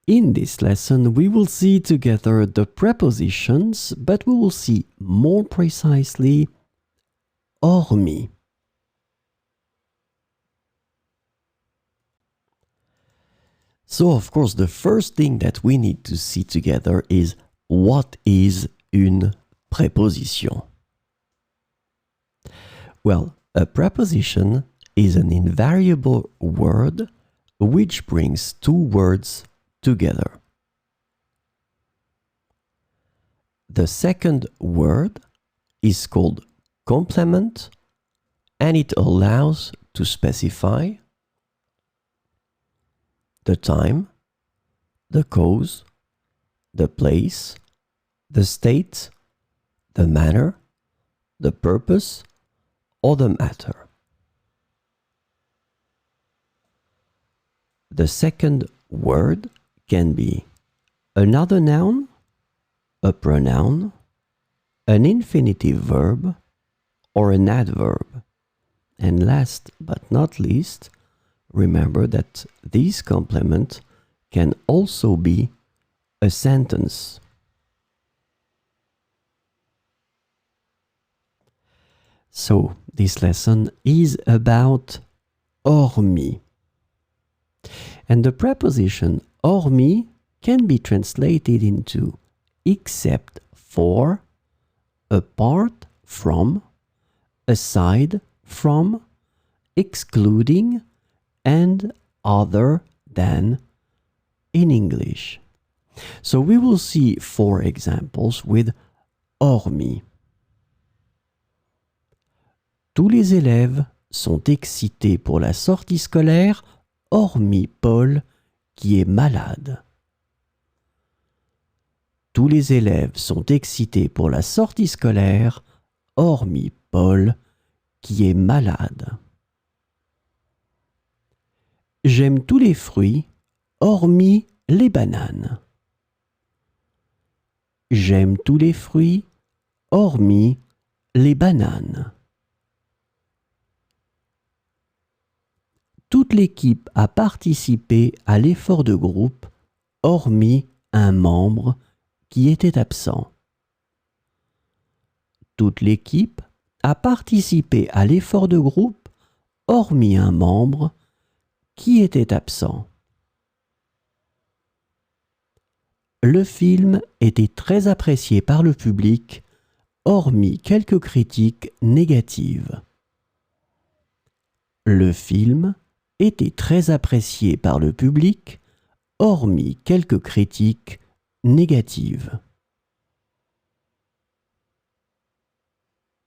In this lesson, we will see together the prepositions, but we will see more precisely hormis. So, of course, the first thing that we need to see together is what is une preposition? Well, a preposition is an invariable word which brings two words together. The second word is called complement, and it allows to specify the time, the cause, the place, the state, the manner, the purpose, or the matter. The second word can be another noun, a pronoun, an infinitive verb, or an adverb. And last but not least, remember that this complement can also be a sentence. So, this lesson is about hormis. And the preposition hormis can be translated into except for, apart from, aside from, excluding, and other than in English. So we will see 4 examples with hormis. Tous les élèves sont excités pour la sortie scolaire, hormis Paul qui est malade. Tous les élèves sont excités pour la sortie scolaire, hormis Paul qui est malade. J'aime tous les fruits, hormis les bananes. J'aime tous les fruits, hormis les bananes. Toute l'équipe a participé à l'effort de groupe, hormis un membre qui était absent. Toute l'équipe a participé à l'effort de groupe, hormis un membre qui était absent. Le film était très apprécié par le public, hormis quelques critiques négatives. Le film était très apprécié par le public, hormis quelques critiques négatives.